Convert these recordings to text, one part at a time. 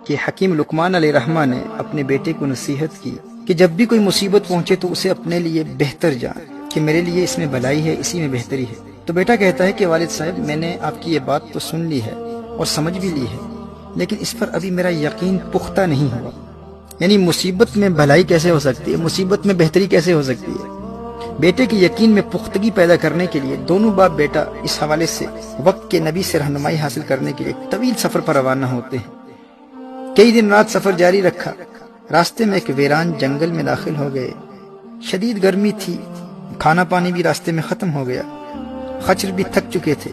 کہ حکیم لقمان علیہ الرحمہ نے اپنے بیٹے کو نصیحت کی کہ جب بھی کوئی مصیبت پہنچے تو اسے اپنے لیے بہتر جان کہ میرے لیے اس میں بھلائی ہے، اسی میں بہتری ہے۔ تو بیٹا کہتا ہے کہ والد صاحب میں نے آپ کی یہ بات تو سن لی ہے اور سمجھ بھی لی ہے، لیکن اس پر ابھی میرا یقین پختہ نہیں ہوا۔ یعنی مصیبت میں بھلائی کیسے ہو سکتی ہے، مصیبت میں بہتری کیسے ہو سکتی ہے؟ بیٹے کے یقین میں پختگی پیدا کرنے کے لیے دونوں باپ بیٹا اس حوالے سے وقت کے نبی سے رہنمائی حاصل کرنے کے لیے طویل سفر پر روانہ ہوتے ہیں۔ کئی دن رات سفر جاری رکھا، راستے میں ایک ویران جنگل میں داخل ہو گئے۔ شدید گرمی تھی، کھانا پانی بھی راستے میں ختم ہو گیا، خچر بھی تھک چکے تھے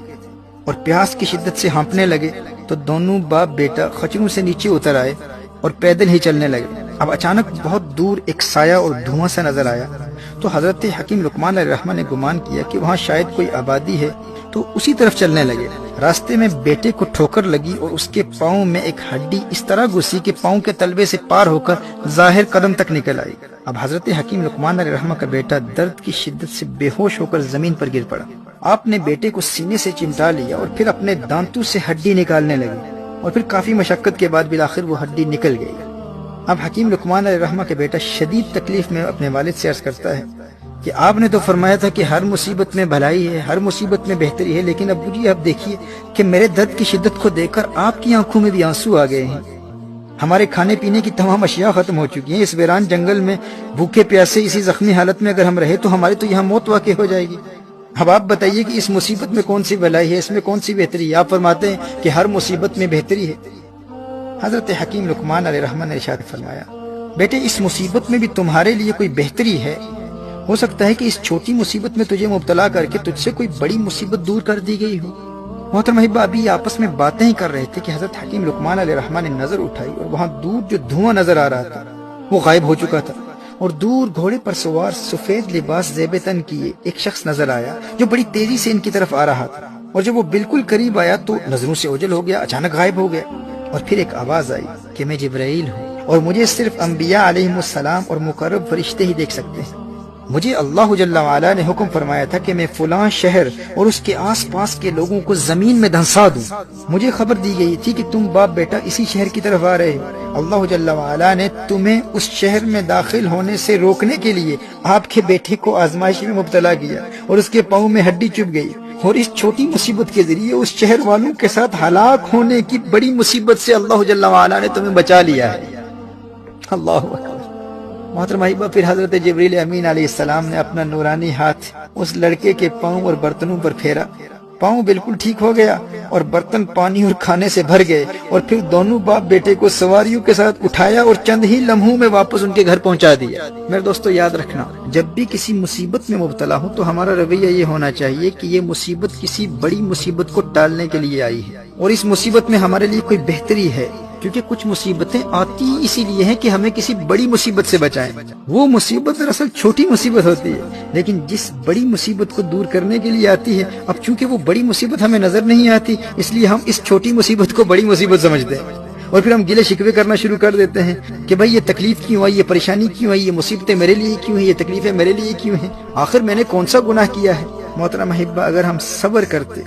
اور پیاس کی شدت سے ہانپنے لگے۔ تو دونوں باپ بیٹا خچروں سے نیچے اتر آئے اور پیدل ہی چلنے لگے۔ اب اچانک بہت دور ایک سایہ اور دھواں سا نظر آیا، تو حضرت حکیم لقمان علیہ الرحمہ نے گمان کیا کہ وہاں شاید کوئی آبادی ہے، تو اسی طرف چلنے لگے۔ راستے میں بیٹے کو ٹھوکر لگی اور اس کے پاؤں میں ایک ہڈی اس طرح گھسی کہ پاؤں کے تلوے سے پار ہو کر ظاہر قدم تک نکل آئی۔ اب حضرت حکیم لقمان علیہ الرحمہ کا بیٹا درد کی شدت سے بے ہوش ہو کر زمین پر گر پڑا۔ آپ نے بیٹے کو سینے سے چمٹا لیا اور پھر اپنے دانتوں سے ہڈی نکالنے لگے، اور پھر کافی مشقت کے بعد بالآخر وہ ہڈی نکل گئی۔ اب حکیم لقمان علیہ الرحمہ کا بیٹا شدید تکلیف میں اپنے والد سے عرض کرتا ہے کہ آپ نے تو فرمایا تھا کہ ہر مصیبت میں بھلائی ہے، ہر مصیبت میں بہتری ہے، لیکن ابو جی آپ دیکھیے کہ میرے درد کی شدت کو دیکھ کر آپ کی آنکھوں میں بھی آنسو آ گئے ہیں۔ ہمارے کھانے پینے کی تمام اشیاء ختم ہو چکی ہیں، اس ویران جنگل میں بھوکے پیاسے اسی زخمی حالت میں اگر ہم رہے تو ہماری تو یہاں موت واقع ہو جائے گی۔ اب آپ بتائیے کہ اس مصیبت میں کون سی بھلائی ہے، اس میں کون سی بہتری ہے؟ آپ فرماتے ہیں کہ ہر مصیبت میں بہتری ہے۔ حضرت حکیم لقمان علیہ الرحمہ نے ارشاد فرمایا، بیٹے اس مصیبت میں بھی تمہارے لیے کوئی بہتری ہے۔ ہو سکتا ہے کہ اس چھوٹی مصیبت میں تجھے مبتلا کر کے تجھ سے کوئی بڑی مصیبت دور کر دی گئی ہو۔ محترم احبہ، ابھی آپس میں باتیں ہی کر رہے تھے کہ حضرت حکیم لقمان علیہ الرحمہ نے نظر اٹھائی اور وہاں دور جو دھواں نظر آ رہا تھا وہ غائب ہو چکا تھا، اور دور گھوڑے پر سوار سفید لباس زیب تن کیے ایک شخص نظر آیا جو بڑی تیزی سے ان کی طرف آ رہا تھا، اور جب وہ بالکل قریب آیا تو نظروں سے اوجھل ہو گیا، اچانک غائب ہو گیا۔ اور پھر ایک آواز آئی کہ میں جبرائیل ہوں اور مجھے صرف انبیاء علیہم السلام اور مقرب فرشتے ہی دیکھ سکتے ہیں۔ مجھے اللہ جل وعلا نے حکم فرمایا تھا کہ میں فلاں شہر اور اس کے آس پاس کے لوگوں کو زمین میں دھنسا دوں۔ مجھے خبر دی گئی تھی کہ تم باپ بیٹا اسی شہر کی طرف آ رہے ہو۔ اللہ جل وعلا نے تمہیں اس شہر میں داخل ہونے سے روکنے کے لیے آپ کے بیٹے کو آزمائش میں مبتلا کیا اور اس کے پاؤں میں ہڈی چبھ گئی، اور اس چھوٹی مصیبت کے ذریعے اس شہر والوں کے ساتھ ہلاک ہونے کی بڑی مصیبت سے اللہ جل وعلا نے تمہیں بچا لیا ہے۔ اللہ اکبر۔ محترم احبہ، پھر حضرت جبریل امین علیہ السلام نے اپنا نورانی ہاتھ اس لڑکے کے پاؤں اور برتنوں پر پھیرا، پاؤں بالکل ٹھیک ہو گیا اور برتن پانی اور کھانے سے بھر گئے، اور پھر دونوں باپ بیٹے کو سواریوں کے ساتھ اٹھایا اور چند ہی لمحوں میں واپس ان کے گھر پہنچا دیا۔ میرے دوستو یاد رکھنا، جب بھی کسی مصیبت میں مبتلا ہو تو ہمارا رویہ یہ ہونا چاہیے کہ یہ مصیبت کسی بڑی مصیبت کو ٹالنے کے لیے آئی ہے، اور اس مصیبت میں ہمارے لیے کوئی بہتری ہے، کیونکہ کچھ مصیبتیں آتی اسی لیے ہیں کہ ہمیں کسی بڑی مصیبت سے بچائیں۔ وہ مصیبت دراصل چھوٹی مصیبت ہوتی ہے، لیکن جس بڑی مصیبت کو دور کرنے کے لیے آتی ہے، اب چونکہ وہ بڑی مصیبت ہمیں نظر نہیں آتی، اس لیے ہم اس چھوٹی مصیبت کو بڑی مصیبت سمجھتے ہیں، اور پھر ہم گلے شکوے کرنا شروع کر دیتے ہیں کہ بھائی یہ تکلیف کیوں آئی، یہ پریشانی کیوں آئی، یہ مصیبتیں میرے لیے کیوں ہیں، یہ تکلیفیں میرے لیے کیوں ہیں، آخر میں نے کون سا گناہ کیا ہے؟ محترم احبہ، اگر ہم صبر کرتے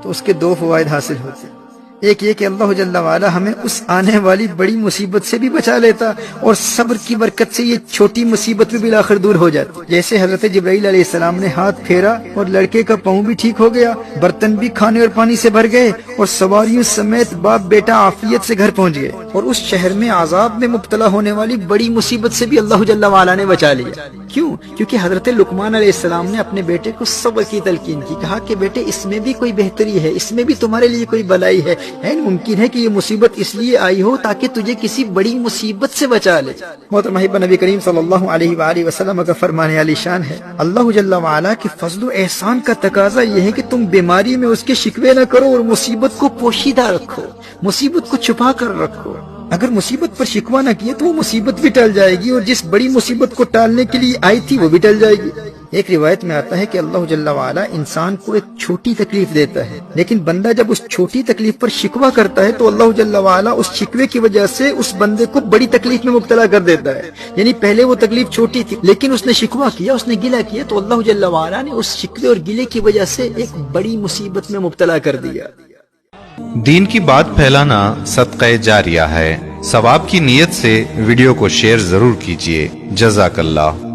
تو اس کے دو فوائد حاصل ہوتے۔ ایک یہ کہ اللہ جل وعلا ہمیں اس آنے والی بڑی مصیبت سے بھی بچا لیتا، اور صبر کی برکت سے یہ چھوٹی مصیبت بھی بالآخر دور ہو جاتی۔ جیسے حضرت جبرائیل علیہ السلام نے ہاتھ پھیرا اور لڑکے کا پاؤں بھی ٹھیک ہو گیا، برتن بھی کھانے اور پانی سے بھر گئے، اور سواریوں سمیت باپ بیٹا عافیت سے گھر پہنچ گئے، اور اس شہر میں عذاب میں مبتلا ہونے والی بڑی مصیبت سے بھی اللہ جل وعلا نے بچا لیا۔ کیوں؟ کیونکہ حضرت لقمان علیہ السلام نے اپنے بیٹے کو صبر کی تلقین کی، کہا کہ بیٹے اس میں بھی کوئی بہتری ہے، اس میں بھی تمہارے لیے کوئی بھلائی ہے، ممکن ہے کہ یہ مصیبت اس لیے آئی ہو تاکہ تجھے کسی بڑی مصیبت سے بچا لے۔ محترم احبہ، نبی کریم صلی اللہ علیہ وآلہ وسلم کا فرمان علی شان ہے، اللہ جل وعلا کے فضل و احسان کا تقاضا یہ ہے کہ تم بیماری میں اس کے شکوے نہ کرو اور مصیبت کو پوشیدہ رکھو، مصیبت کو چھپا کر رکھو۔ اگر مصیبت پر شکوہ نہ کیے تو وہ مصیبت بھی ٹل جائے گی، اور جس بڑی مصیبت کو ٹالنے کے لیے آئی تھی وہ بھی ٹل جائے گی۔ ایک روایت میں آتا ہے کہ اللہ جل وعلا انسان کو ایک چھوٹی تکلیف دیتا ہے، لیکن بندہ جب اس چھوٹی تکلیف پر شکوہ کرتا ہے تو اللہ جل وعلا اس شکوے کی وجہ سے اس بندے کو بڑی تکلیف میں مبتلا کر دیتا ہے۔ یعنی پہلے وہ تکلیف چھوٹی تھی، لیکن اس نے شکوہ کیا، اس نے گلہ کیا، تو اللہ جل وعلا نے اس شکوے اور گلے کی وجہ سے ایک بڑی مصیبت میں مبتلا کر دیا۔ دین کی بات پھیلانا صدقہ جاریہ ہے. ثواب کی نیت سے ویڈیو کو شیئر ضرور کیجیے. جزاک اللہ.